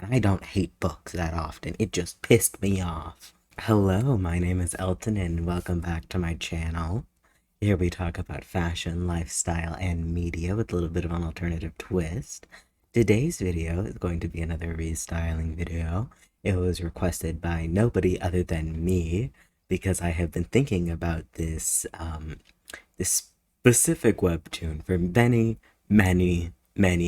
And I don't hate books that often. It just pissed me off. Hello, my name is Elton and welcome back to my channel. Here we talk about fashion, lifestyle, and media with a little bit of an alternative twist. Today's video is going to be another restyling video. It was requested by nobody other than me because I have been thinking about this specific webtoon for many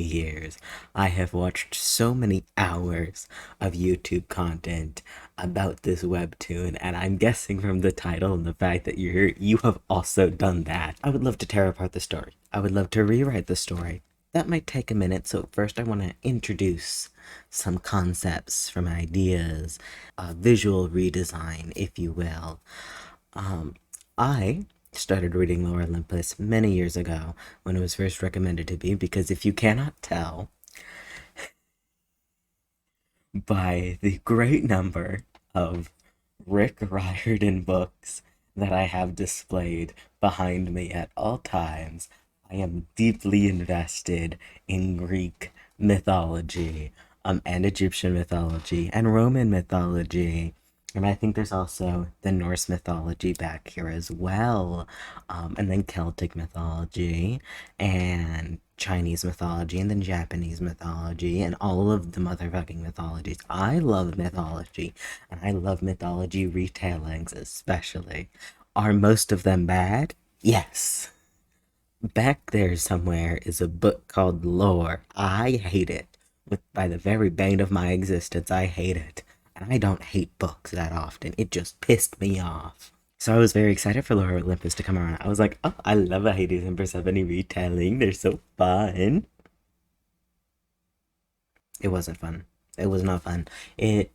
years. I have watched so many hours of YouTube content about this webtoon, and I'm guessing from the title and the fact that you're here, you have also done that. I would love to tear apart the story. I would love to rewrite the story. That might take a minute, so first I want to introduce some concepts from ideas, visual redesign, if you will. I started reading Lore Olympus many years ago when it was first recommended to me, because if you cannot tell by the great number of Rick Riordan books that I have displayed behind me at all times, I am deeply invested in Greek mythology, and Egyptian mythology, and Roman mythology. And I think there's also the Norse mythology back here as well. And then Celtic mythology, and Chinese mythology, and then Japanese mythology, and all of the motherfucking mythologies. I love mythology, and I love mythology retellings especially. Are most of them bad? Yes. Back there somewhere is a book called Lore. I hate it. By the very bane of my existence, I hate it. And I don't hate books that often. It just pissed me off. So I was very excited for Lore Olympus to come around. I was like, oh, I love a Hades and Persephone retelling. They're so fun. It wasn't fun. It was not fun. There's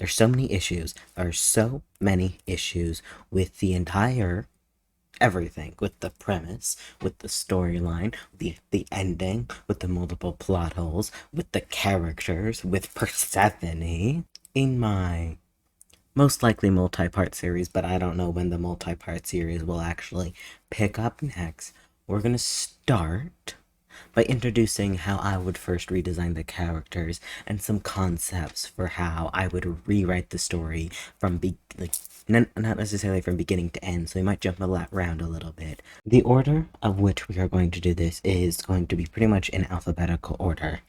so many issues. There are so many issues with the entire everything, with the premise, with the storyline, the ending, with the multiple plot holes, with the characters, with Persephone. In my most likely multi-part series, but I don't know when the multi-part series will actually pick up next, we're gonna start by introducing how I would first redesign the characters and some concepts for how I would rewrite the story from not necessarily from beginning to end, so we might jump around a little bit. The order of which we are going to do this is going to be pretty much in alphabetical order,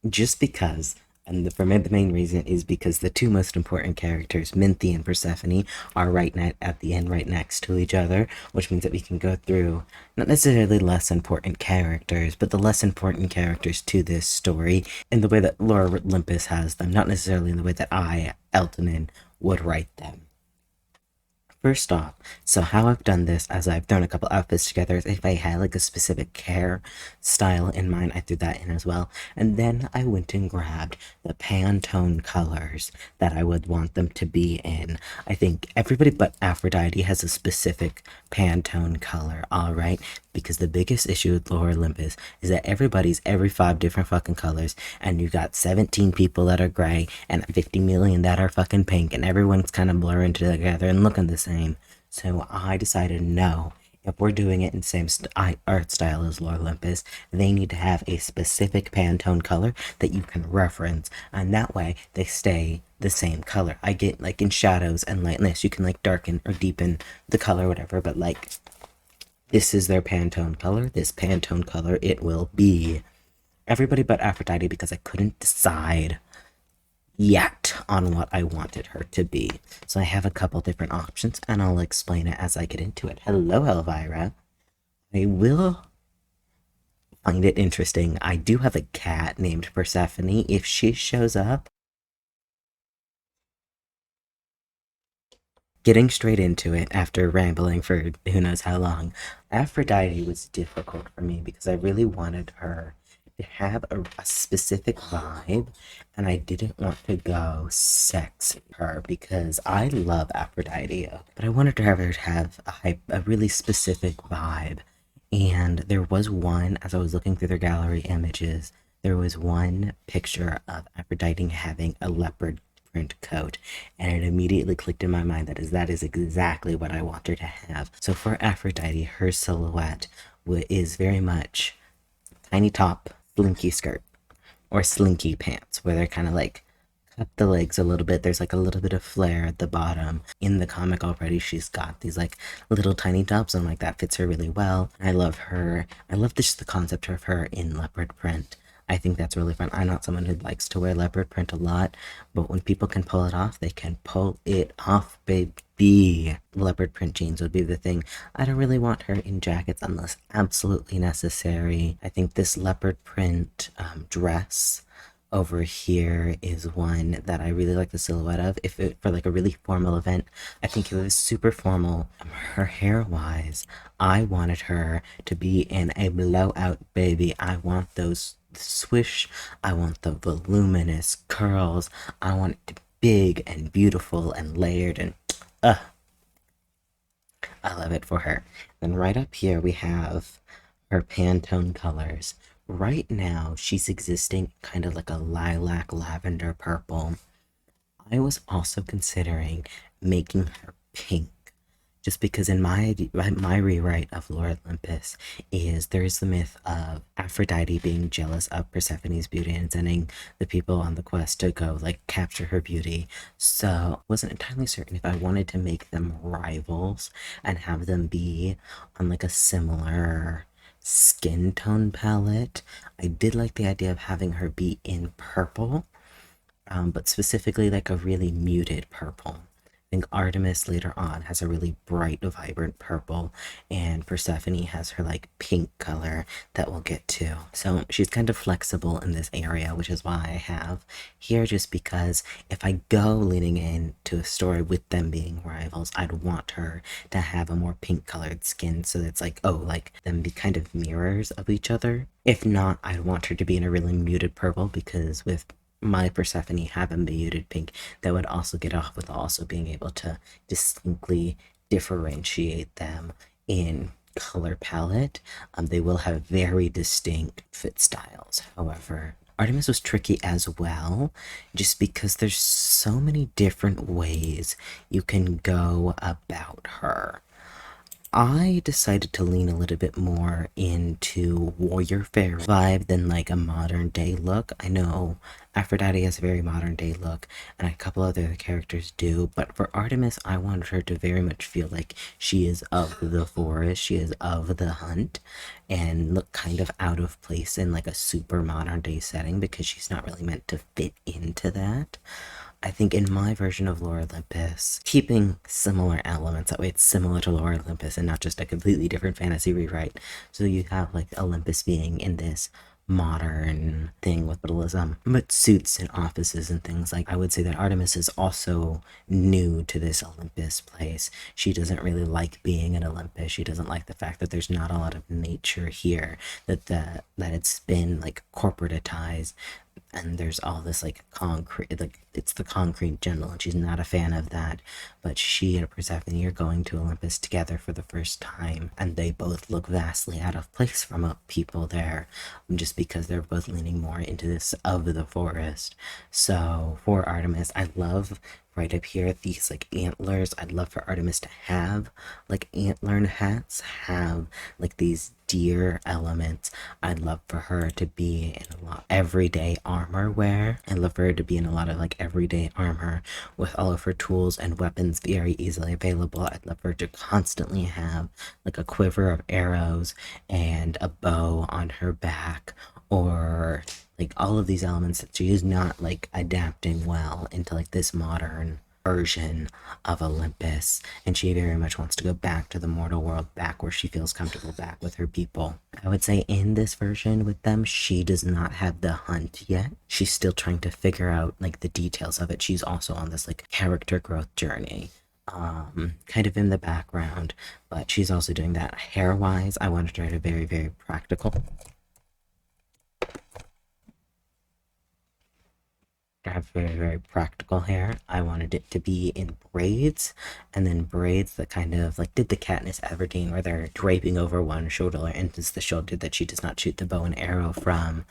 just because, and the main reason is because the two most important characters, Minty and Persephone, are at the end right next to each other, which means that we can go through not necessarily less important characters, but the less important characters to this story in the way that Lore Olympus has them, not necessarily in the way that I, Elton, would write them. First off, so how I've done this, as I've thrown a couple outfits together, is if I had like a specific hair style in mind, I threw that in as well. And then I went and grabbed the Pantone colors that I would want them to be in. I think everybody but Aphrodite has a specific Pantone color, alright? Because the biggest issue with Lore Olympus is that everybody's every 5 different fucking colors, and you got 17 people that are gray, and 50 million that are fucking pink, and everyone's kind of blurring together and looking the same. So I decided, no, if we're doing it in the same art style as Lore Olympus, they need to have a specific Pantone color that you can reference, and that way they stay the same color. I get, like, in shadows and lightness, you can, like, darken or deepen the color, whatever, but, like, this is their Pantone color. This Pantone color it will be. Everybody but Aphrodite, because I couldn't decide yet on what I wanted her to be. So I have a couple different options, and I'll explain it as I get into it. Hello, Elvira. I will find it interesting. I do have a cat named Persephone. If she shows up, getting straight into it after rambling for who knows how long, Aphrodite was difficult for me because I really wanted her to have a specific vibe, and I didn't want to go sexy her because I love Aphrodite, but I wanted to have a really specific vibe. And there was one, as I was looking through their gallery images, there was one picture of Aphrodite having a leopard print coat, and it immediately clicked in my mind that is exactly what I want her to have. So for Aphrodite, her silhouette is very much tiny top, slinky skirt, or slinky pants, where they're kind of like cut the legs a little bit. There's like a little bit of flare at the bottom. In the comic already, she's got these like little tiny tops, and like that fits her really well. I love her. I love this the concept of her in leopard print. I think that's really fun. I'm not someone who likes to wear leopard print a lot, but when people can pull it off, they can pull it off, baby. Leopard print jeans would be the thing. I don't really want her in jackets unless absolutely necessary. I think this leopard print dress over here is one that I really like the silhouette of. If it for like a really formal event, I think it was super formal. Her hair wise, I wanted her to be in a blowout, baby. I want those swish, I want the voluminous curls, I want it to be big and beautiful and layered, and I love it for her. Then right up here we have her Pantone colors. Right now she's existing kind of like a lilac lavender purple. I was also considering making her pink, just because in my rewrite of Lore Olympus is there's the myth of Aphrodite being jealous of Persephone's beauty and sending the people on the quest to go like capture her beauty. So I wasn't entirely certain if I wanted to make them rivals and have them be on like a similar skin tone palette. I did like the idea of having her be in purple, but specifically like a really muted purple. I think Artemis later on has a really bright, vibrant purple, and Persephone has her like pink color that we'll get to. So she's kind of flexible in this area, which is why I have here, just because if I go leaning into a story with them being rivals, I'd want her to have a more pink colored skin, so it's like, oh, like them be kind of mirrors of each other. If not, I'd want her to be in a really muted purple, because with my Persephone having muted pink, that would also get off with also being able to distinctly differentiate them in color palette. They will have very distinct fit styles. However, Artemis was tricky as well, just because there's so many different ways you can go about her. I decided to lean a little bit more into warrior fair vibe than like a modern day look. I know Aphrodite has a very modern day look, and a couple other characters do, but for Artemis, I wanted her to very much feel like she is of the forest, she is of the hunt, and look kind of out of place in like a super modern day setting, because she's not really meant to fit into that. I think in my version of Lore Olympus, keeping similar elements, that way it's similar to Lore Olympus and not just a completely different fantasy rewrite. So you have like Olympus being in this modern thing with capitalism, but suits and offices and things. Like, I would say that Artemis is also new to this Olympus place. She doesn't really like being in Olympus. She doesn't like the fact that there's not a lot of nature here, that it's been like corporatized, and there's all this like concrete, like it's the concrete jungle, and she's not a fan of that. But she and Persephone are going to Olympus together for the first time, and they both look vastly out of place from people there, just because they're both leaning more into this of the forest. So for Artemis, I love right up here these like antlers. I'd love for Artemis to have like antler hats, have like these deer elements. I'd love for her to be in a lot of everyday armor wear. I'd love for her to be in a lot of like everyday armor with all of her tools and weapons very easily available. I'd love for her to constantly have like a quiver of arrows and a bow on her back, or like all of these elements that she is not like adapting well into like this modern version of Olympus, and she very much wants to go back to the mortal world, back where she feels comfortable, back with her people. I would say in this version with them, she does not have the hunt yet. She's still trying to figure out like the details of it. She's also on this like character growth journey, kind of in the background, but she's also doing that. Hair wise, I wanted her to very, very practical. To have very, very practical hair. I wanted it to be in braids, and then braids that kind of like did the Katniss Everdeen, where they're draping over one shoulder, and it's the shoulder that she does not shoot the bow and arrow from.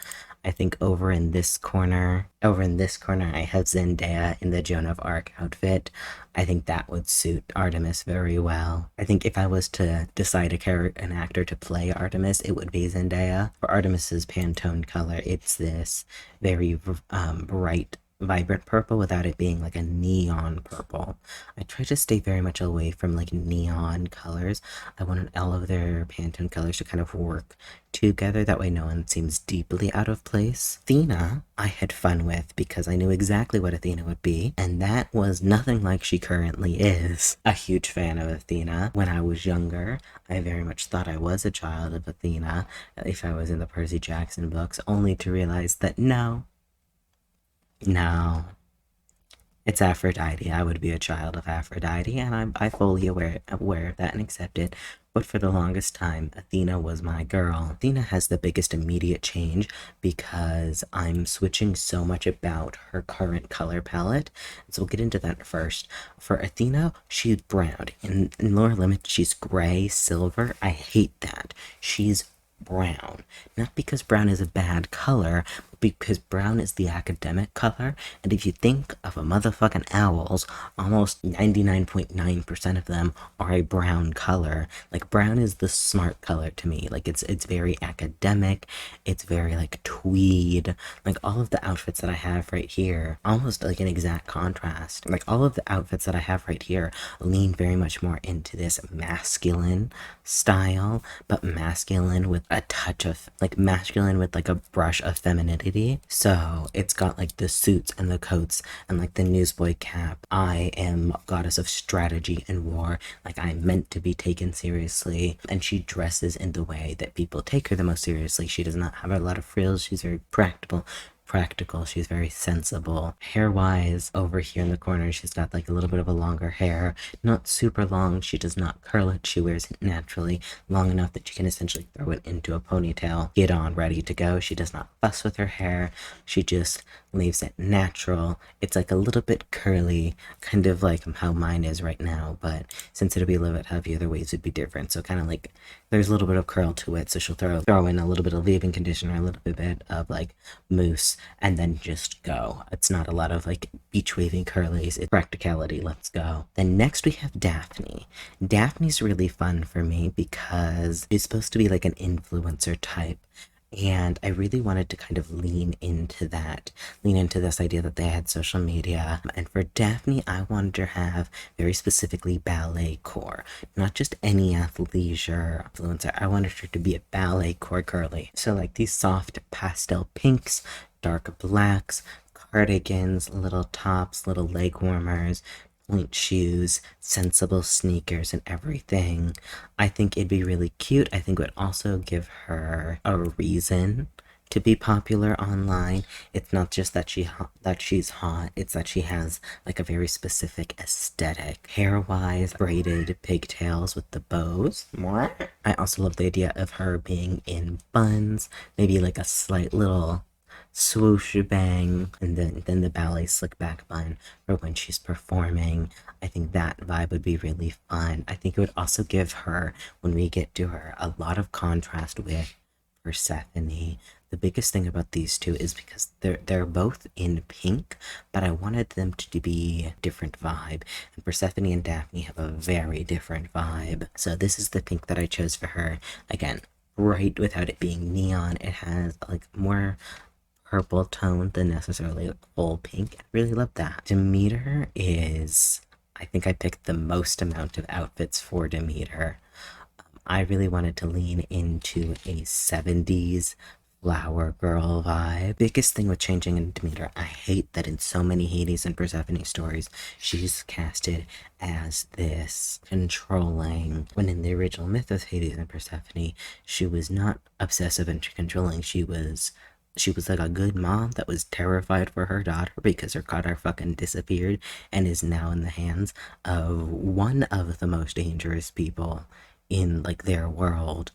I think over in this corner, I have Zendaya in the Joan of Arc outfit. I think that would suit Artemis very well. I think if I was to decide an actor to play Artemis, it would be Zendaya. For Artemis's Pantone color, it's this very bright, vibrant purple without it being like a neon purple. I try to stay very much away from like neon colors. I want all of their Pantone colors to kind of work together. That way no one seems deeply out of place. Athena, I had fun with because I knew exactly what Athena would be, and that was nothing like she currently is. A huge fan of Athena. When I was younger, I very much thought I was a child of Athena, if I was in the Percy Jackson books, only to realize that no, it's Aphrodite. I would be a child of Aphrodite, and I fully aware of that and accept it. But for the longest time, Athena was my girl. Athena has the biggest immediate change because I'm switching so much about her current color palette. So we'll get into that first. For Athena, she's brown. In Lore Olympus, she's gray, silver. I hate that. She's brown. Not because brown is a bad color, but because brown is the academic color. And if you think of a motherfucking owls, almost 99.9% of them are a brown color. Like brown is the smart color to me. Like it's very academic. It's very like tweed. Like all of the outfits that I have right here, almost like an exact contrast. Like all of the outfits that I have right here lean very much more into this masculine style, but masculine with a touch of like masculine with like a brush of femininity. So it's got like the suits and the coats and like the newsboy cap. I am goddess of strategy and war. Like I'm meant to be taken seriously, and she dresses in the way that people take her the most seriously. She does not have a lot of frills. She's very practical. She's very sensible. Hair wise, over here in the corner, she's got like a little bit of a longer hair. Not super long. She does not curl it. She wears it naturally, long enough that you can essentially throw it into a ponytail, get on, ready to go. She does not fuss with her hair. She just leaves it natural. It's like a little bit curly, kind of like how mine is right now, but since it'll be a little bit heavier, the waves would be different. So kind of like there's a little bit of curl to it. So she'll throw in a little bit of leave-in conditioner, a little bit of like mousse, and then just go. It's not a lot of like beach waving curlies. It's practicality. Let's go. Then next we have Daphne. Daphne's really fun for me because she's supposed to be like an influencer type. And I really wanted to kind of lean into this idea that they had social media. And for Daphne, I wanted to have very specifically ballet core, not just any athleisure influencer. I wanted her to be a ballet core girly. So like these soft pastel pinks, dark blacks, cardigans, little tops, little leg warmers, point shoes, sensible sneakers, and everything. I think it'd be really cute. I think it would also give her a reason to be popular online. It's not just that she's hot, it's that she has like a very specific aesthetic. Hair wise, braided pigtails with the bows. More. I also love the idea of her being in buns, maybe like a slight little swoosh bang, and then the ballet slick back bun for when she's performing. I think that vibe would be really fun. I think it would also give her, when we get to her, a lot of contrast with Persephone. The biggest thing about these two is because they're both in pink, but I wanted them to be a different vibe. And Persephone and Daphne have a very different vibe. So this is the pink that I chose for her. Again, bright without it being neon. It has like more purple tone than necessarily like full pink. I really love that. Demeter is, I think I picked the most amount of outfits for Demeter. I really wanted to lean into a 70s flower girl vibe. Biggest thing with changing in Demeter, I hate that in so many Hades and Persephone stories, she's casted as this controlling, when in the original myth of Hades and Persephone, she was not obsessive and controlling. She was like a good mom that was terrified for her daughter because her daughter fucking disappeared and is now in the hands of one of the most dangerous people in like their world.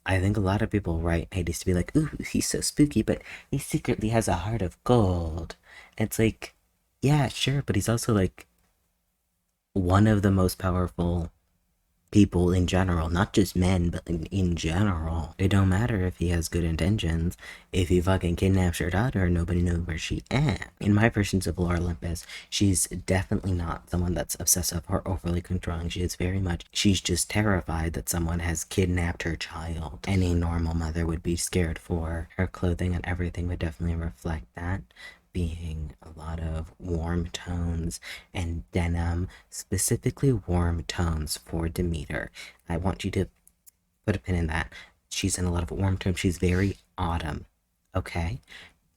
I think a lot of people write Hades to be like, ooh, he's so spooky, but he secretly has a heart of gold. And it's like, yeah, sure, but he's also like one of the most powerful people in general, not just men, but in general. It don't matter if he has good intentions. If he fucking kidnaps your daughter, nobody knows where she at. In my versions of Lore Olympus, she's definitely not someone that's obsessive or overly controlling. She is very much, she's just terrified that someone has kidnapped her child. Any normal mother would be scared for her. Clothing and everything would definitely reflect that, being a lot of warm tones and denim, specifically warm tones for Demeter. I want you to put a pin in that. She's in a lot of warm tones. She's very autumn. Okay?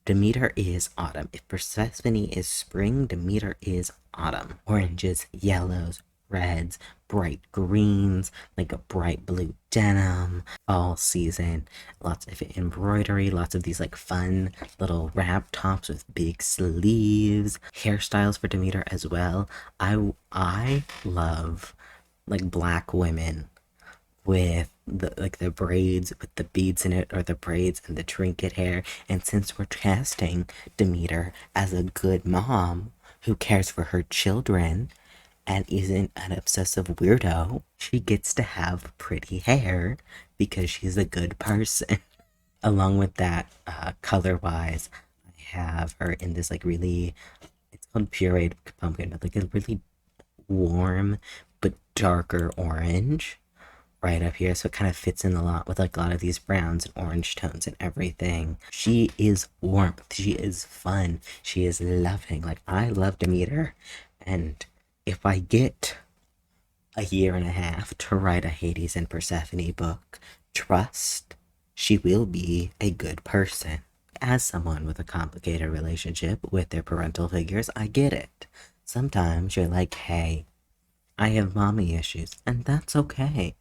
Demeter is autumn. If Persephone is spring, Demeter is autumn. Oranges, yellows, reds, bright greens, like a bright blue denim, all season. Lots of embroidery, lots of these like fun little wrap tops with big sleeves. Hairstyles for Demeter as well. I love like black women with the braids with the beads in it, or the braids and the trinket hair. And since we're casting Demeter as a good mom who cares for her children and isn't an obsessive weirdo, she gets to have pretty hair because she's a good person. Along with that, color wise, I have her in this like really, it's called pureed pumpkin, but like a really warm but darker orange right up here, so it kind of fits in a lot with like a lot of these browns and orange tones and everything. She is warmth, she is fun, she is loving. Like, I love Demeter, and if I get a year and a half to write a Hades and Persephone book, trust, she will be a good person. As someone with a complicated relationship with their parental figures, I get it. Sometimes you're like, hey, I have mommy issues, and that's okay.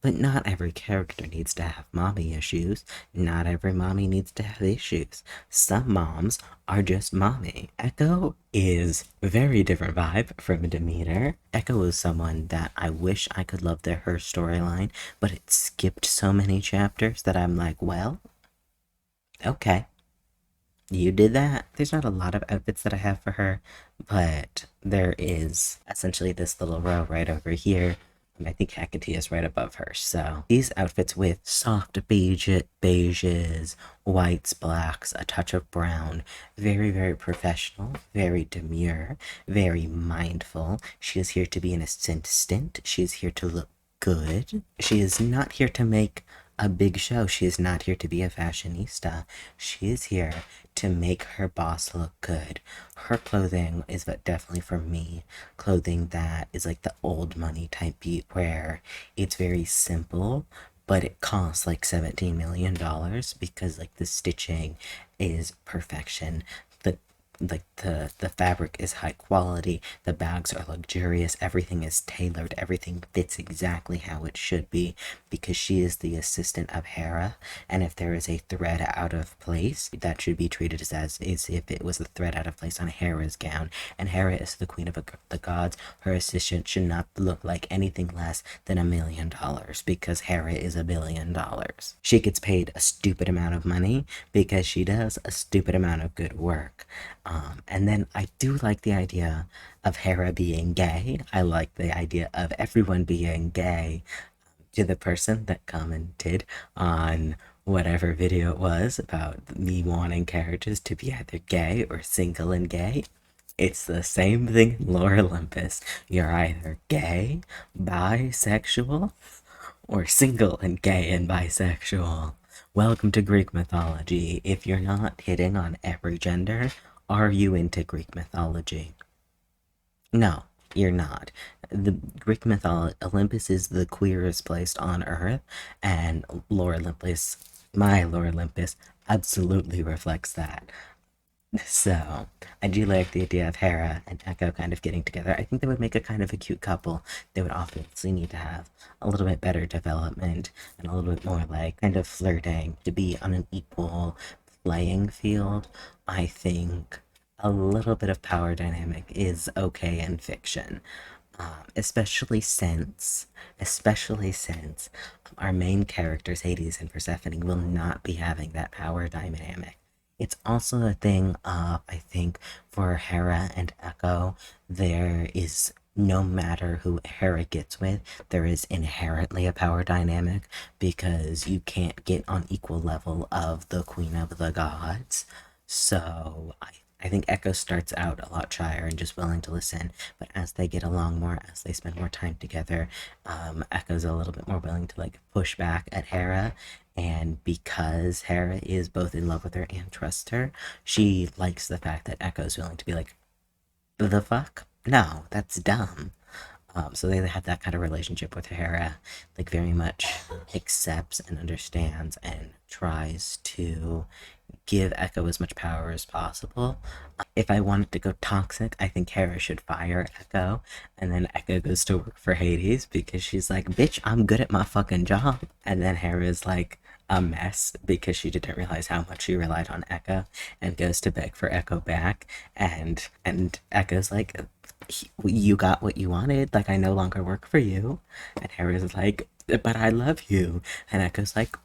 But not every character needs to have mommy issues. Not every mommy needs to have issues. Some moms are just mommy. Echo is a very different vibe from Demeter. Echo is someone that I wish I could love her storyline, but it skipped so many chapters that I'm like, well, okay. You did that. There's not a lot of outfits that I have for her, but there is essentially this little row right over here. I think Hecate is right above her. So these outfits with soft beiges, whites, blacks, a touch of brown, very, very professional, very demure, very mindful. She is here to be an assistant. She is here to look good. She is not here to make a big show. She is not here to be a fashionista. She is here to make her boss look good. Her clothing is definitely for me clothing that is like the old money type beat, where it's very simple but it costs like $17 million because like the stitching is perfection. The fabric is high quality, the bags are luxurious, everything is tailored, everything fits exactly how it should be, because she is the assistant of Hera, and if there is a thread out of place, that should be treated as if it was a thread out of place on Hera's gown. And Hera is the queen of the gods. Her assistant should not look like anything less than $1 million, because Hera is $1 billion. She gets paid a stupid amount of money because she does a stupid amount of good work. And then I do like the idea of Hera being gay. I like the idea of everyone being gay. To the person that commented on whatever video it was about me wanting characters to be either gay or single and gay, it's the same thing in Lore Olympus. You're either gay, bisexual, or single and gay and bisexual. Welcome to Greek mythology. If you're not hitting on every gender, are you into Greek mythology? No, you're not. The Greek mythology, Olympus is the queerest place on earth, and Lore Olympus, my Lore Olympus, absolutely reflects that. So, I do like the idea of Hera and Echo kind of getting together. I think they would make a kind of a cute couple. They would obviously need to have a little bit better development and a little bit more like kind of flirting to be on an equal playing field. I think a little bit of power dynamic is okay in fiction. Especially since our main characters, Hades and Persephone, will not be having that power dynamic. It's also a thing of, I think, for Hera and Echo, there is no matter who Hera gets with, there is inherently a power dynamic because you can't get on equal level of the Queen of the Gods. So I think Echo starts out a lot shyer and just willing to listen, but as they get along more, as they spend more time together, Echo's a little bit more willing to like push back at Hera. And because Hera is both in love with her and trusts her, she likes the fact that Echo's willing to be like, the fuck? No, that's dumb. So they have that kind of relationship with Hera, like very much accepts and understands and tries to give Echo as much power as possible. If I wanted to go toxic, I think Hera should fire Echo, and then Echo goes to work for Hades because she's like, bitch, I'm good at my fucking job. And then Hera's like a mess because she didn't realize how much she relied on Echo and goes to beg for Echo back. And Echo's like, you got what you wanted. Like, I no longer work for you. And Hera's like, but I love you. And Echo's like,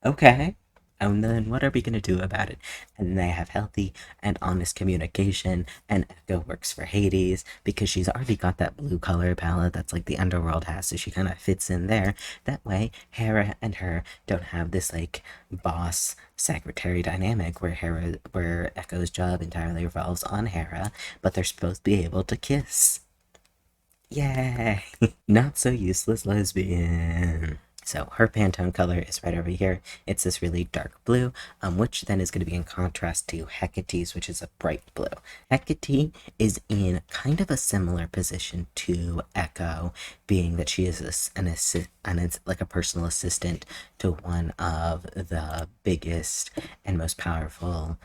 okay. And then what are we gonna do about it? And they have healthy and honest communication, and Echo works for Hades because she's already got that blue color palette that's like the underworld has, so she kind of fits in there. That way, Hera and her don't have this like boss secretary dynamic where Echo's job entirely revolves on Hera, but they're supposed to be able to kiss. Yay! Not so useless lesbian. So her Pantone color is right over here. It's this really dark blue, which then is going to be in contrast to Hecate's, which is a bright blue. Hecate is in kind of a similar position to Echo, being that she is and it's like a personal assistant to one of the biggest and most powerful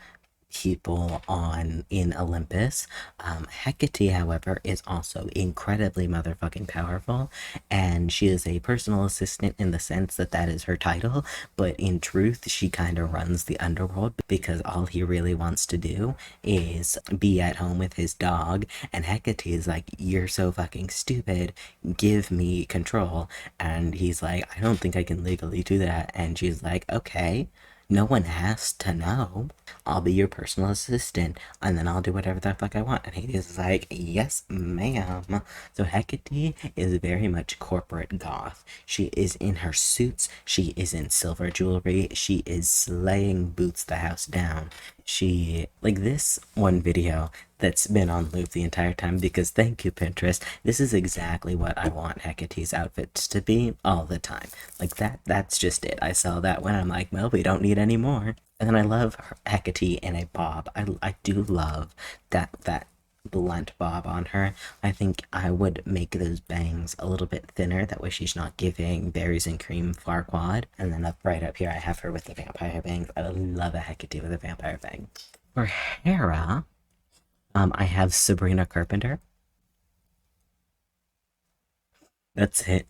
people on in Olympus. Hecate, however, is also incredibly motherfucking powerful, and she is a personal assistant in the sense that that is her title, but in truth, she kind of runs the underworld because all he really wants to do is be at home with his dog, and Hecate is like, you're so fucking stupid, give me control, and he's like, I don't think I can legally do that, and she's like, okay, no one has to know. I'll be your personal assistant, and then I'll do whatever the fuck I want. And Hades is like, yes, ma'am. So Hecate is very much corporate goth. She is in her suits. She is in silver jewelry. She is slaying boots the house down. She, like this one video that's been on loop the entire time because thank you, Pinterest. This is exactly what I want Hecate's outfits to be all the time. Like that's just it. I saw that when I'm like, well, we don't need any more. And then I love Hecate in a bob. I do love that blunt bob on her. I think I would make those bangs a little bit thinner. That way she's not giving berries and cream Farquad. And then up right up here, I have her with the vampire bangs. I love a Hecate with a vampire bang. For Hera, I have Sabrina Carpenter. That's it.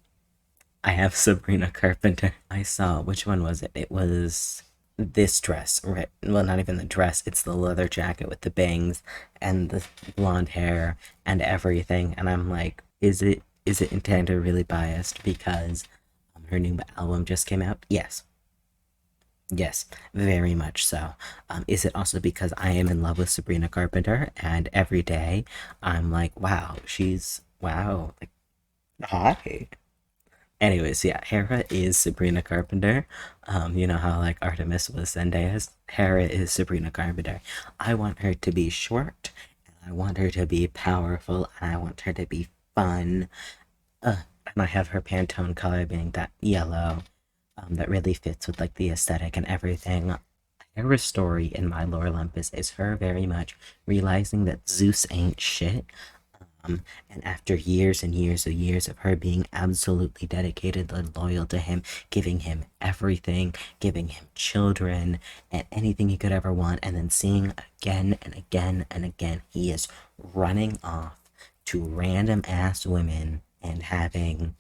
I have Sabrina Carpenter. I saw, which one was it? It was this dress, right? Well, not even the dress, it's the leather jacket with the bangs and the blonde hair and everything. And I'm like, is it intended really biased because her new album just came out? Yes. Yes, very much so. Is it also because I am in love with Sabrina Carpenter and every day I'm like, wow, she's wow, like hi. Anyways, yeah, Hera is Sabrina Carpenter. You know how like Artemis was Zendaya's? Hera is Sabrina Carpenter. I want her to be short, and I want her to be powerful, and I want her to be fun. And I have her Pantone color being that yellow, that really fits with like the aesthetic and everything. Hera's story in my Lore Olympus is her very much realizing that Zeus ain't shit, and after years and years and years of her being absolutely dedicated and loyal to him, giving him everything, giving him children and anything he could ever want, and then seeing again and again and again he is running off to random ass women and having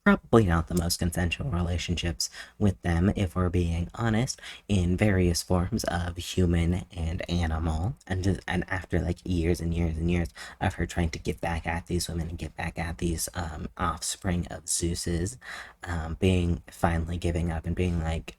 probably not the most consensual relationships with them, if we're being honest, in various forms of human and animal. And after like years and years and years of her trying to get back at these women and get back at these offspring of Zeus's, being finally giving up and being like,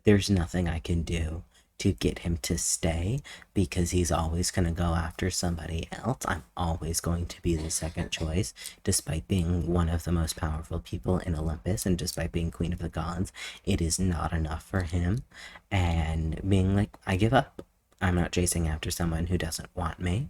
there's nothing I can do to get him to stay because he's always going to go after somebody else. I'm always going to be the second choice, despite being one of the most powerful people in Olympus and despite being queen of the gods. It is not enough for him. And being like, I give up. I'm not chasing after someone who doesn't want me.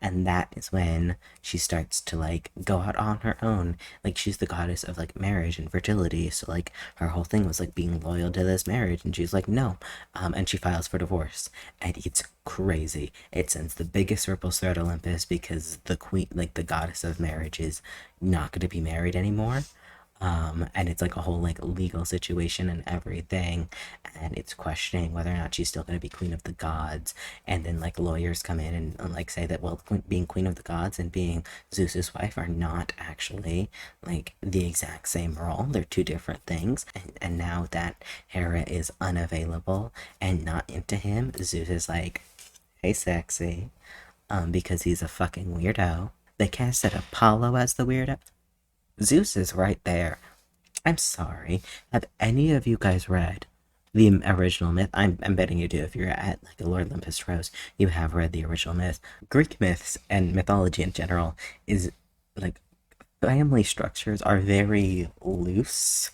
And that is when she starts to like go out on her own. Like she's the goddess of like marriage and fertility. So like her whole thing was like being loyal to this marriage. And she's like, no. And she files for divorce. And it's crazy. It sends the biggest ripples throughout Olympus because the queen, like the goddess of marriage, is not going to be married anymore. And it's like a whole like legal situation and everything, and it's questioning whether or not she's still going to be queen of the gods. And then like lawyers come in and like say that, well, being queen of the gods and being Zeus's wife are not actually like the exact same role. They're two different things. And now that Hera is unavailable and not into him, Zeus is like, hey sexy, because he's a fucking weirdo. They casted Apollo as the weirdo. Zeus is right there. I'm sorry. Have any of you guys read the original myth? I'm betting you do. If you're at like the Lore Olympus Rose, you have read the original myth. Greek myths and mythology in general is like family structures are very loose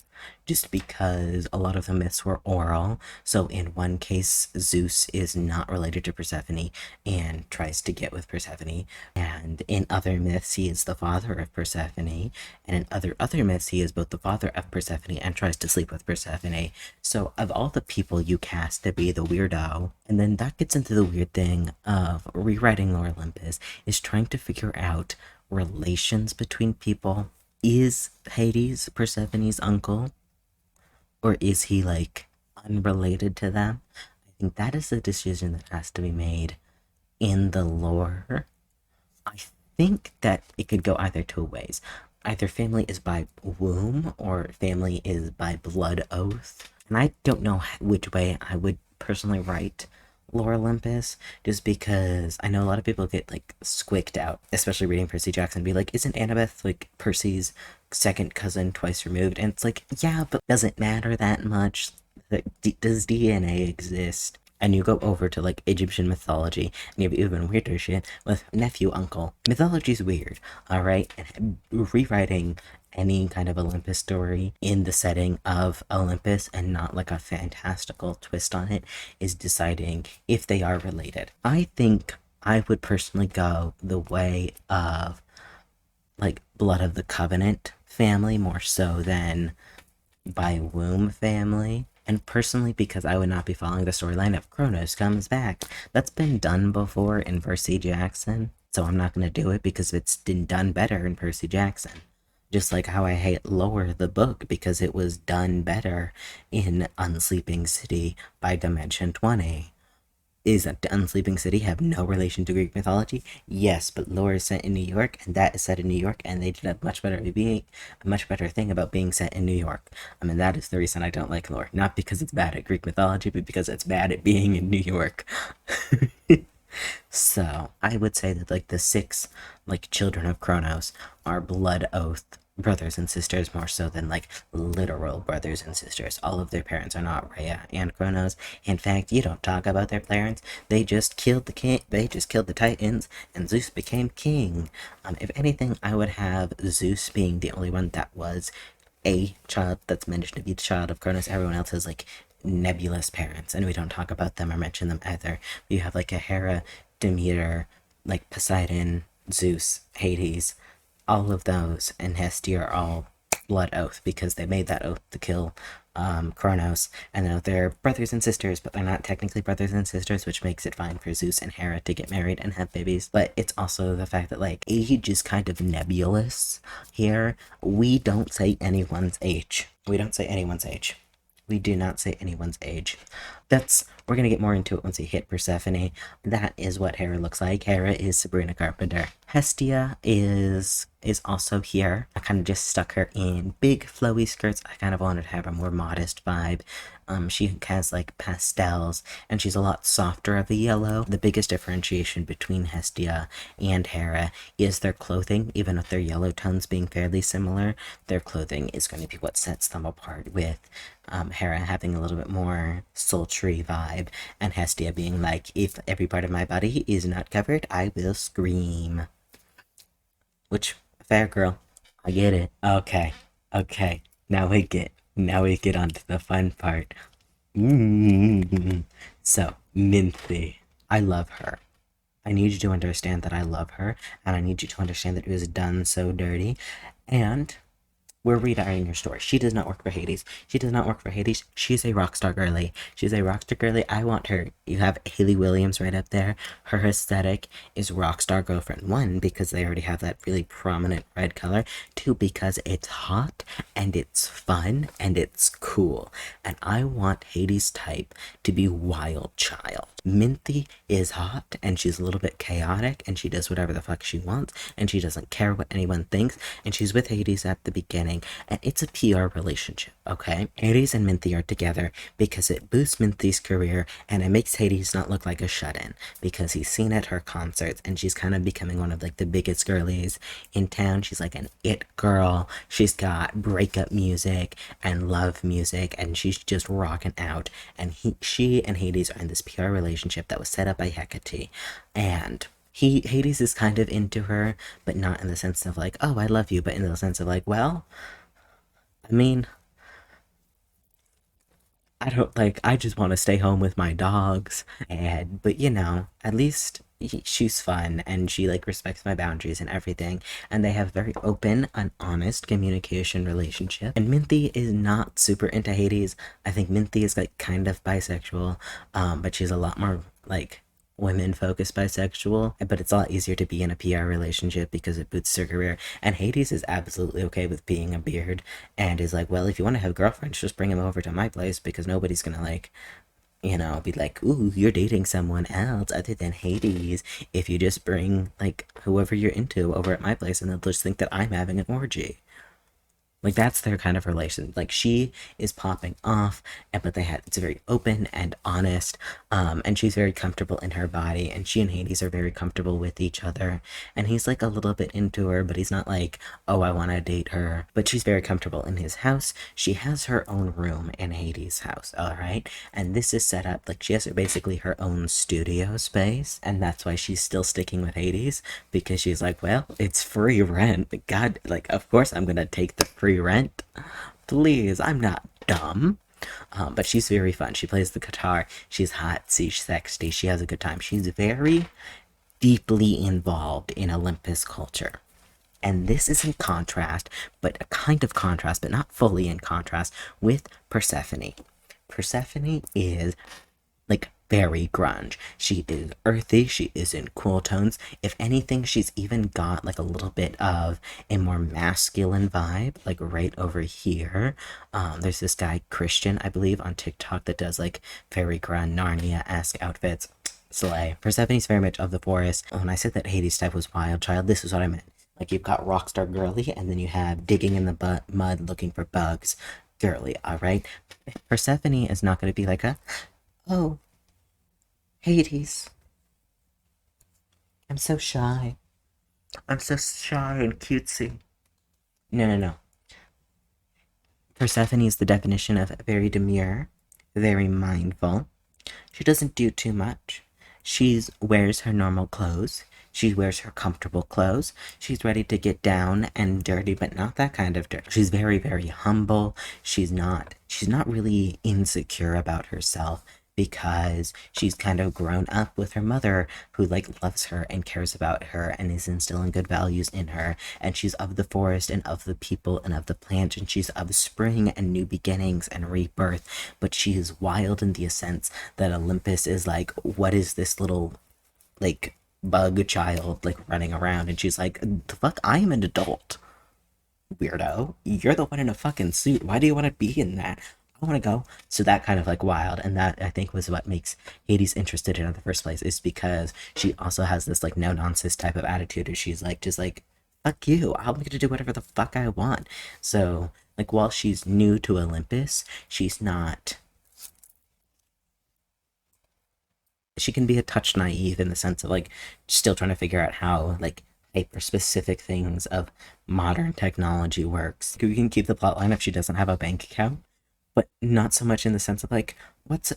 just because a lot of the myths were oral. So in one case, Zeus is not related to Persephone and tries to get with Persephone. And in other myths, he is the father of Persephone. And in other myths, he is both the father of Persephone and tries to sleep with Persephone. So of all the people you cast to be the weirdo, and then that gets into the weird thing of rewriting Lore Olympus, is trying to figure out relations between people. Is Hades Persephone's uncle? Or is he like unrelated to them? I think that is a decision that has to be made in the lore. I think that it could go either two ways. Either family is by womb or family is by blood oath. And I don't know which way I would personally write Lore Olympus, just because I know a lot of people get like squicked out, especially reading Percy Jackson, be like, isn't Annabeth like Percy's second cousin twice removed? And it's like, yeah, but does it matter that much? Does DNA exist? And you go over to like Egyptian mythology, and you have even weirder shit with nephew uncle. Mythology's weird, alright? And rewriting any kind of Olympus story in the setting of Olympus and not like a fantastical twist on it is deciding if they are related. I think I would personally go the way of like Blood of the Covenant family more so than by womb family. And personally, because I would not be following the storyline of Kronos comes back. That's been done before in Percy Jackson, so I'm not going to do it because it's been done better in Percy Jackson. Just like how I hate Lore the book because it was done better in Unsleeping City by Dimension 20. Is that Unsleeping City have no relation to Greek mythology? Yes, but Lore is set in New York, and that is set in New York, and they did a much better thing about being set in New York. I mean, that is the reason I don't like Lore. Not because it's bad at Greek mythology, but because it's bad at being in New York. So, I would say that, like, the six, like, children of Kronos are blood oath brothers and sisters more so than, like, literal brothers and sisters. All of their parents are not Rhea and Kronos. In fact, you don't talk about their parents. They just killed the king. They just killed the Titans, and Zeus became king. If anything, I would have Zeus being the only one that was a child that's mentioned to be the child of Kronos. Everyone else has, like, nebulous parents, and we don't talk about them or mention them either. You have like a Hera, Demeter, like Poseidon, Zeus, Hades, all of those, and Hestia are all blood oath because they made that oath to kill Kronos. And now they're brothers and sisters, but they're not technically brothers and sisters, which makes it fine for Zeus and Hera to get married and have babies. But it's also the fact that like age is kind of nebulous here. We don't say anyone's age. We don't say anyone's age. We do not say anyone's age. We're gonna get more into it once we hit Persephone. That is what Hera looks like. Hera is Sabrina Carpenter. Hestia is also here. I kind of just stuck her in big flowy skirts. I kind of wanted to have a more modest vibe. She has like pastels, and she's a lot softer of a yellow. The biggest differentiation between Hestia and Hera is their clothing. Even with their yellow tones being fairly similar, their clothing is going to be what sets them apart, with Hera having a little bit more sultry tree vibe, and Hestia being like, if every part of my body is not covered, I will scream. Which, fair girl. I get it. Okay. Okay. Now we get on to the fun part. So, Minty. I love her. I need you to understand that I love her, and I need you to understand that it was done so dirty. And we're redirecting her story. She does not work for Hades. She does not work for Hades. She's a rock star girly. She's a rock star girly. I want her. You have Hayley Williams right up there. Her aesthetic is rock star girlfriend. One, because they already have that really prominent red color. Two, because it's hot and it's fun and it's cool. And I want Hades type to be Wild Child. Minty is hot and she's a little bit chaotic and she does whatever the fuck she wants and she doesn't care what anyone thinks and she's with Hades at the beginning and it's a PR relationship, okay? Hades and Minty are together because it boosts Minty's career and it makes Hades not look like a shut-in because he's seen at her concerts and she's kind of becoming one of like the biggest girlies in town. She's like an it girl. She's got breakup music and love music and she's just rocking out and she and Hades are in this PR relationship that was set up by Hecate, and Hades is kind of into her, but not in the sense of like, oh, I love you, but in the sense of like, well, I mean, I don't like, I just want to stay home with my dogs, and but at least she's fun and she like respects my boundaries and everything, and they have very open and honest communication relationship. And Minty is not super into Hades. I think Minty is like kind of bisexual, but she's a lot more like women focused bisexual, but it's a lot easier to be in a PR relationship because it boosts her career. And Hades is absolutely okay with being a beard and is like, well, if you want to have girlfriends, just bring him over to my place because nobody's gonna like, be like, ooh, you're dating someone else other than Hades if you just bring like whoever you're into over at my place and they'll just think that I'm having an orgy. Like that's their kind of relation. Like she is popping off, but it's very open and honest. And she's very comfortable in her body, and she and Hades are very comfortable with each other. And he's like a little bit into her, but he's not like, oh, I want to date her. But she's very comfortable in his house. She has her own room in Hades' house, all right. And this is set up like she has basically her own studio space, and that's why she's still sticking with Hades because she's like, well, it's free rent. God, like of course I'm gonna take the free rent. Please, I'm not dumb. But she's very fun. She plays the guitar. She's hot. She's sexy. She has a good time. She's very deeply involved in Olympus culture. And this is in contrast, but a kind of contrast, but not fully in contrast, with Persephone. Persephone is like very grunge. She is earthy, she is in cool tones. If anything, she's even got like a little bit of a more masculine vibe, like right over here. There's this guy, Christian, I believe, on TikTok that does like very grunge, Narnia-esque outfits. Slay. Persephone's very much of the forest. When I said that Hades type was wild child, this is what I meant. Like you've got rockstar girly, and then you have digging in the mud looking for bugs girly, alright? Persephone is not going to be like oh, Hades, I'm so shy. I'm so shy and cutesy. No, no, no. Persephone is the definition of very demure, very mindful. She doesn't do too much. She wears her normal clothes. She wears her comfortable clothes. She's ready to get down and dirty, but not that kind of dirty. She's very, very humble. She's not really insecure about herself because she's kind of grown up with her mother who like loves her and cares about her and is instilling good values in her, and she's of the forest and of the people and of the plant, and she's of spring and new beginnings and rebirth, but she is wild in the sense that Olympus is like, what is this little like bug child like running around, and she's like, the fuck, I am an adult, weirdo. You're the one in a fucking suit. Why do you want to be in that? I want to go. So that kind of like wild, and that I think was what makes Hades interested in her in the first place, is because she also has this like no nonsense type of attitude, and she's like just like, fuck you, I'm gonna do whatever the fuck I want. So like while she's new to Olympus, she's not, she can be a touch naive in the sense of like still trying to figure out how like hyper specific things of modern technology works. We can keep the plotline if she doesn't have a bank account. but not so much in the sense of like what's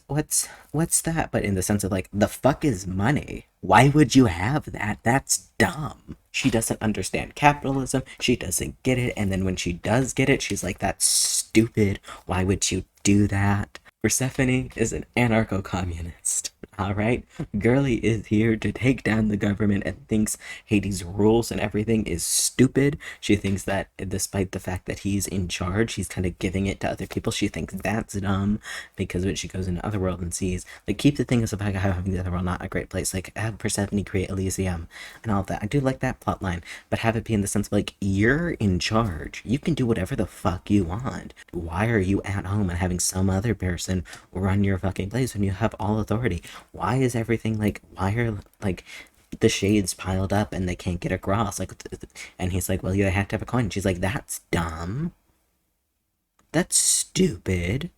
that, but in the sense of like the fuck is money? Why would you have that? That's dumb. She doesn't understand capitalism. She doesn't get it, and then when she does get it, she's like, that's stupid. Why would you do that? Persephone is an anarcho-communist. All right, Girly is here to take down the government and thinks Hades' rules and everything is stupid. She thinks that despite the fact that he's in charge, he's kind of giving it to other people. She thinks that's dumb because when she goes into Otherworld and sees, like, keep the things about having the Otherworld not a great place, like have Persephone create Elysium and all of that. I do like that plot line, but have it be in the sense of like, you're in charge. You can do whatever the fuck you want. Why are you at home and having some other person run your fucking place when you have all authority? Why is everything like, why are like the shades piled up and they can't get across? Like, and he's like, well, you have to have a coin. And she's like, that's dumb. That's stupid.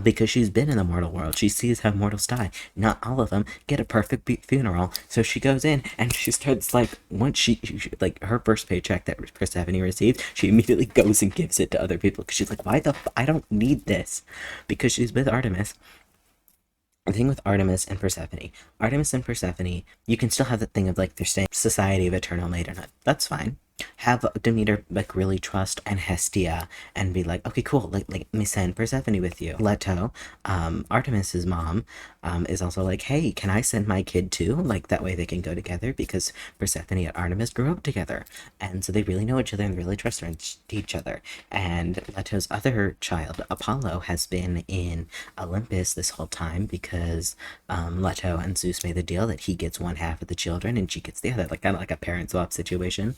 Because she's been in the mortal world. She sees how mortals die. Not all of them get a perfect funeral. So she goes in and she starts like, once she like her first paycheck that Persephone received, she immediately goes and gives it to other people because she's like, why the I don't need this, because she's with Artemis. The thing with Artemis and Persephone, you can still have the thing of like their same society of eternal maidenhood. That's fine. Have Demeter like really trust and Hestia and be like, okay, cool, like let me send Persephone with you. Leto, Artemis's mom, is also like, hey, can I send my kid too? Like that way they can go together because Persephone and Artemis grew up together, and so they really know each other and really trust each other. And Leto's other child, Apollo, has been in Olympus this whole time because Leto and Zeus made the deal that he gets one half of the children and she gets the other, like kind of like a parent swap situation.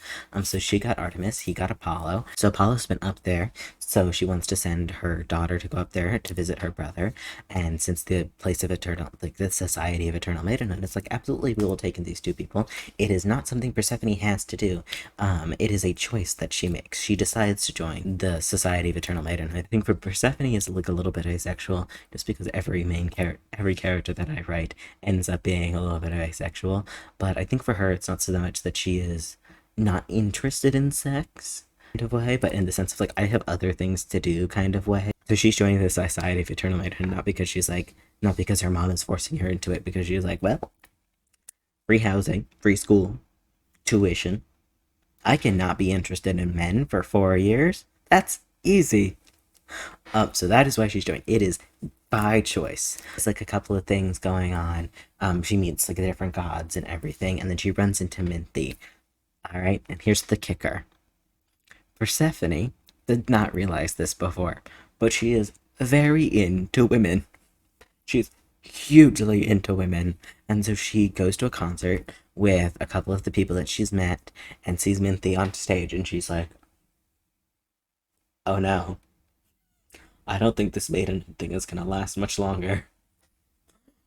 So she got Artemis, he got Apollo. So Apollo's been up there, so she wants to send her daughter to go up there to visit her brother. And since the place of eternal, like the Society of Eternal Maidenhood, it's like, absolutely, we will take in these two people. It is not something Persephone has to do. It is a choice that she makes. She decides to join the Society of Eternal Maidenhood. I think for Persephone is like a little bit asexual, just because every character that I write ends up being a little bit asexual. But I think for her, it's not so much that she is not interested in sex kind of way, but in the sense of like, I have other things to do kind of way. So she's joining the Society of Eternal Maidenhood not because her mom is forcing her into it, because she's like, well, free housing, free school, tuition. I cannot be interested in men for 4 years. That's easy. So that is why she's joining. It is by choice. It's like a couple of things going on. She meets like the different gods and everything, and then she runs into Minty. All right, and here's the kicker. Persephone did not realize this before, but she is very into women. She's hugely into women, and so she goes to a concert with a couple of the people that she's met and sees Minty on stage, and she's like, oh no, I don't think this maiden thing is gonna last much longer.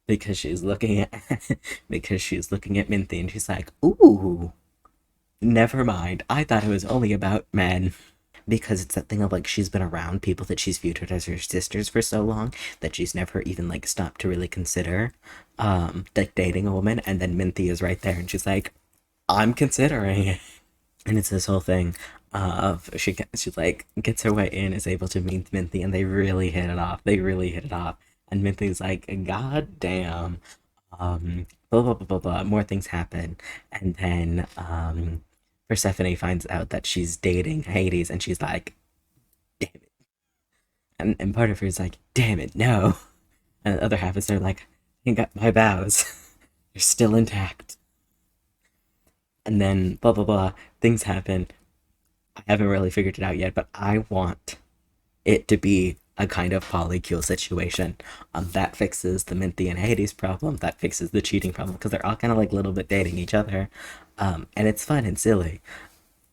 Because she's looking at Minty and she's like, ooh, never mind. I thought it was only about men. Because it's that thing of like, she's been around people that she's viewed as her sisters for so long that she's never even like stopped to really consider like dating a woman, and then Minty is right there and she's like, I'm considering it. And it's this whole thing of she like gets her way in, is able to meet Minty, and they really hit it off. And Minty's like, god damn. Blah blah blah blah blah. More things happen, and then Persephone finds out that she's dating Hades, and she's like, damn it. And part of her is like, damn it, no. And the other half is they're like, I got my vows. They're still intact. And then blah blah blah. Things happen. I haven't really figured it out yet, but I want it to be a kind of polycule situation. That fixes the Minty and Hades problem. That fixes the cheating problem, because they're all kind of like little bit dating each other. And it's fun and silly.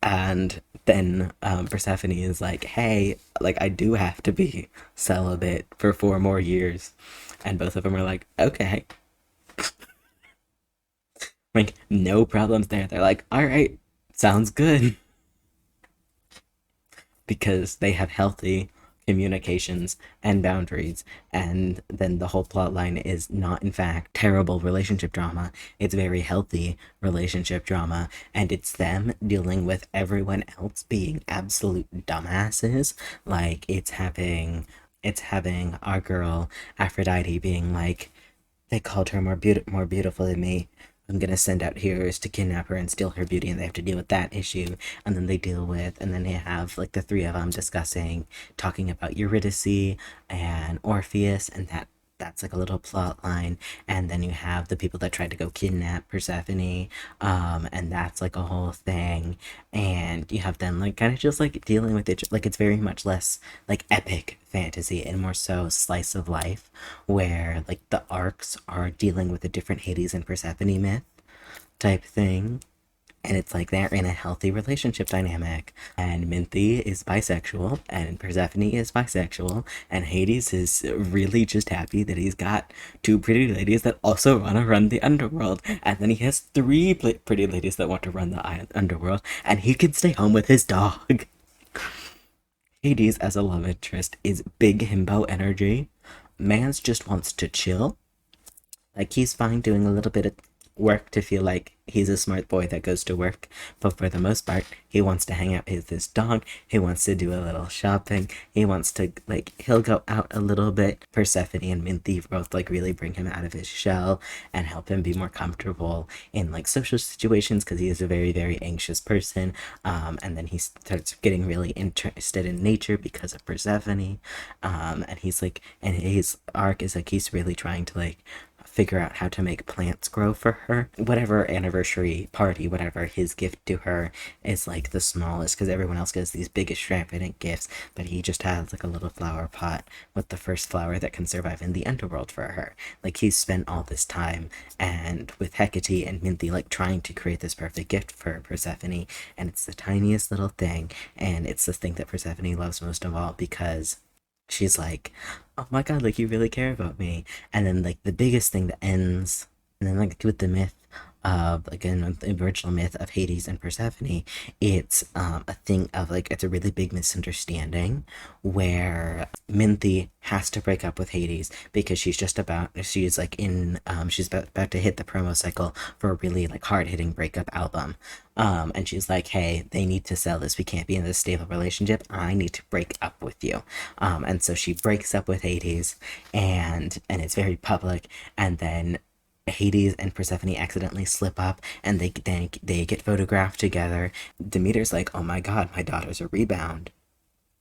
And then Persephone is like, hey, like I do have to be celibate for 4 more years. And both of them are like, okay. Like, no problems there. They're like, all right, sounds good. Because they have healthy communications and boundaries. And then the whole plot line is not, in fact, terrible relationship drama. It's very healthy relationship drama. And it's them dealing with everyone else being absolute dumbasses. Like, it's having our girl Aphrodite being like, they called her more beautiful than me. I'm gonna send out heroes to kidnap her and steal her beauty, and they have to deal with that issue. And then they deal with, and then they have like the three of them discussing, talking about Eurydice and Orpheus, and that's like a little plot line. And then you have the people that tried to go kidnap Persephone, and that's like a whole thing. And you have them like kind of just like dealing with it, like it's very much less like epic fantasy and more so slice of life, where like the arcs are dealing with a different Hades and Persephone myth type thing. And it's like they're in a healthy relationship dynamic. And Minty is bisexual, and Persephone is bisexual, and Hades is really just happy that he's got two pretty ladies that also want to run the underworld. And then he has three pretty ladies that want to run the underworld, and he can stay home with his dog. Hades as a love interest is big himbo energy. Mans just wants to chill. Like, he's fine doing a little bit of work to feel like he's a smart boy that goes to work, but for the most part, he wants to hang out with his dog. He wants to do a little shopping. He wants to, like, he'll go out a little bit. Persephone and Minty both, like, really bring him out of his shell and help him be more comfortable in, like, social situations, because he is a very, very anxious person. And then he starts getting really interested in nature because of Persephone. And he's, like, and his arc is, like, he's really trying to, like, figure out how to make plants grow for her. Whatever anniversary party, whatever his gift to her is like the smallest, because everyone else gets these big extravagant gifts, but he just has like a little flower pot with the first flower that can survive in the underworld for her. Like, he's spent all this time and with Hecate and Minty like trying to create this perfect gift for Persephone, and it's the tiniest little thing, and it's the thing that Persephone loves most of all, because she's like, oh my god, like, you really care about me. And then like the biggest thing that ends, and then like with the myth of, again, the original myth of Hades and Persephone, it's a thing of like, it's a really big misunderstanding where Minty has to break up with Hades because she's like in she's about to hit the promo cycle for a really like hard-hitting breakup album. And she's like, hey, they need to sell this. We can't be in this stable relationship. I need to break up with you. And so she breaks up with Hades, and it's very public. And then Hades and Persephone accidentally slip up, and they get photographed together. Demeter's like, oh my god, my daughter's a rebound.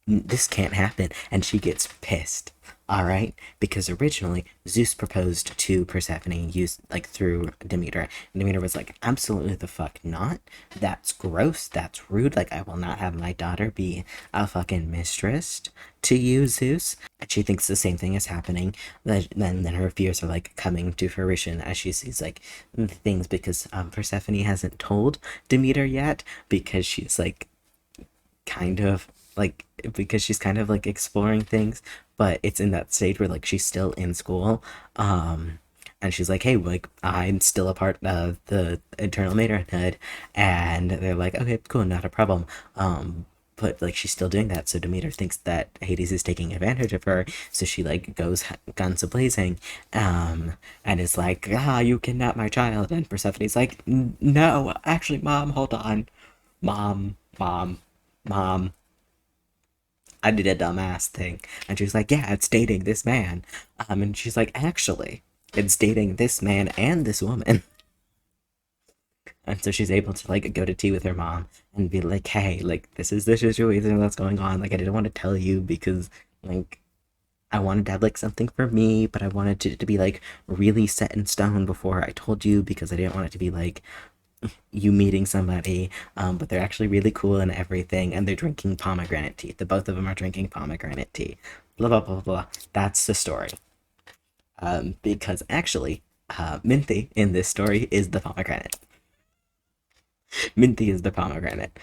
This can't happen. And she gets pissed. All right, because originally Zeus proposed to Persephone used like through Demeter. And Demeter was like, absolutely the fuck not. That's gross. That's rude. Like, I will not have my daughter be a fucking mistress to you, Zeus. And she thinks the same thing is happening. Then her fears are like coming to fruition as she sees like things, because Persephone hasn't told Demeter yet, because she's like kind of like, because she's kind of like exploring things, but it's in that stage where like she's still in school. And she's like, hey, like, I'm still a part of the eternal maidenhood. And they're like, okay, cool, not a problem. But like, she's still doing that, so Demeter thinks that Hades is taking advantage of her, so she like goes guns a-blazing, and is like, ah, you kidnapped my child. And Persephone's like, no, actually, mom, hold on. Mom, I did a dumbass thing. And she's like, yeah, it's dating this man. And she's like, actually, it's dating this man and this woman. And so she's able to like go to tea with her mom and be like, hey, like, this is the situation that's going on. Like, I didn't want to tell you because like I wanted to have like something for me, but I wanted it to be like really set in stone before I told you, because I didn't want it to be like you meeting somebody. But they're actually really cool and everything, and they're drinking pomegranate tea. The both of them are drinking pomegranate tea. Blah blah blah blah. That's the story. Because actually, Minty in this story is the pomegranate. Minty is the pomegranate.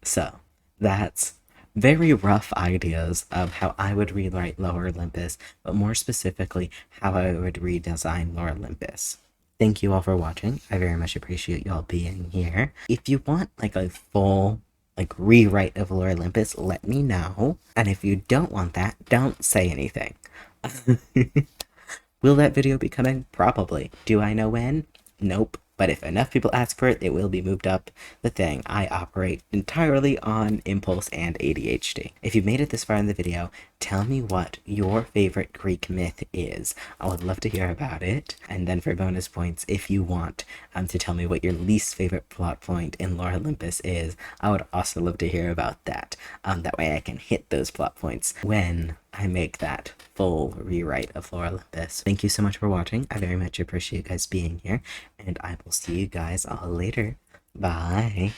So that's very rough ideas of how I would rewrite Lore Olympus, but more specifically, how I would redesign Lore Olympus. Thank you all for watching. I very much appreciate y'all being here. If you want like a full like rewrite of Lore Olympus, let me know. And if you don't want that, don't say anything. Will that video be coming? Probably. Do I know when? Nope. But if enough people ask for it, it will be moved up the thing. I operate entirely on impulse and ADHD. If you've made it this far in the video, tell me what your favorite Greek myth is. I would love to hear about it. And then for bonus points, if you want to tell me what your least favorite plot point in Lore Olympus is, I would also love to hear about that. That way I can hit those plot points when I make that full rewrite of Lore Olympus. Thank you so much for watching. I very much appreciate you guys being here, and I will see you guys all later. Bye.